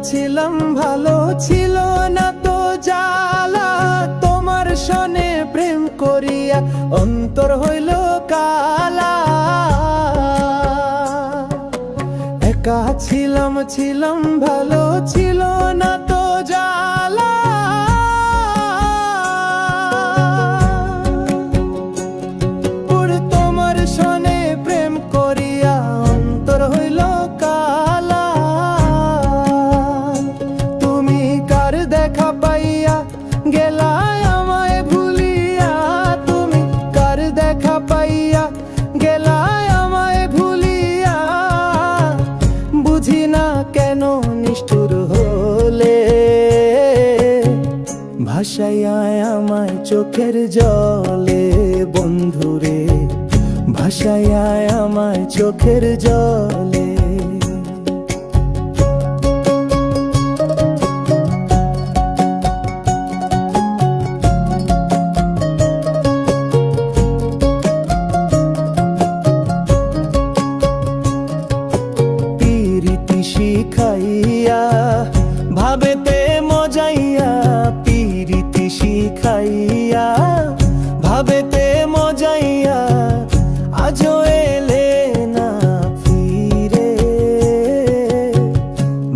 ছিলাম ভালো, ছিল না তো জ্বালা। তোমার সনে প্রেম করিয়া অন্তর হইল কালা। একা ছিলাম ভালো, ছিল না তো জ্বালা। তোমার সনে প্রেম করিয়া অন্তর হইল কালা। তুমি কার দেখা পাইয়া গেলা আমায় ভুলিয়া। তুমি কার দেখা পাইয়া গেলা আমায় ভুলিয়া। বুঝি না কেন নিষ্ঠুর হলে, ভাসাইয়া আমায় চোখের জলে। বন্ধুরে ভাসাইয়া আমায় চোখের জলে। পিরিতি শিখাইয়া ভাবেতে মজাইয়া। পিরিতি শিখাইয়া ভাবেতে মজাইয়া। আজও এলে না ফিরে,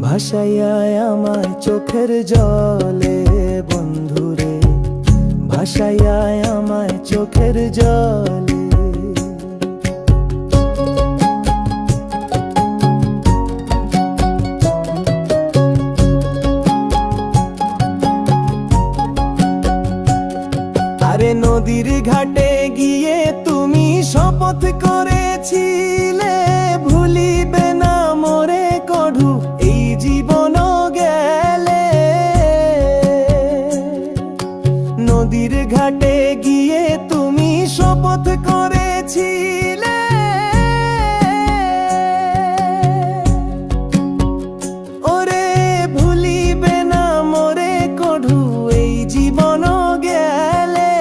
ভাসাইয়া আমায় চোখের জলে। বন্ধুরে ভাসাইয়া আমায় চোখের জলে। আরে নদীর ঘাটে গিয়ে তুমি শপথ করেছিলে, ভুলিবে না মোরে কঢু এই জীবন গেলে। নদীর ঘাটে গিয়ে তুমি শপথ করেছিলে, ওরে ভুলিবে না মোরে কঢু এই জীবন গেলে।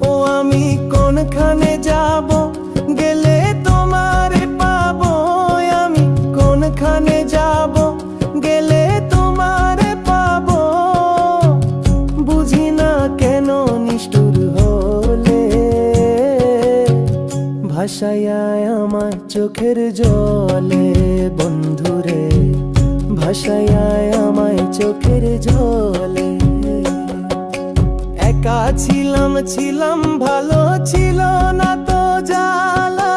ও আমি কোনখানে যাব গেলে তোমারে পাবো। আমি কোনখানে যাব গেলে তোমারে পাবো। বুঝি না কেন নিষ্ঠুর হলে, ভাসাইয়া আমায় চোখের জলে। বন্ধুরে ভাসাইয়া আমায় চোখের জলে। একা ছিলাম ভালো, ছিল না তো জ্বালা।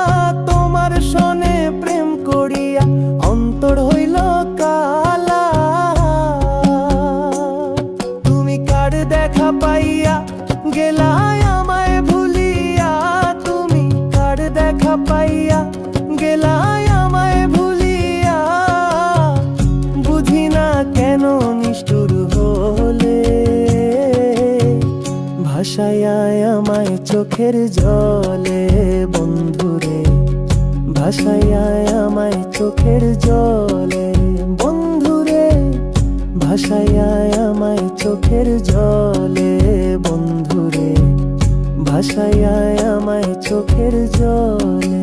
তোমার সনে প্রেম করিয়া অন্তর হইল কালা। তুমি কার দেখা পাইয়া গেলা আমায় ভুলিয়া। তুমি কার দেখা পাইয়া গেলা আমায় ভুলিয়া। বুঝি না কেন নিষ্ঠুর হলে, ভাসাইয়া আমায় চোখের জলে। বন্ধুরে ভাসাইয়া আমায় চোখের জলে। বন্ধুরে ভাসাইয়া আমায় চোখের জলে। বন্ধুরে ভাসাইয়া আমায় চোখের জলে।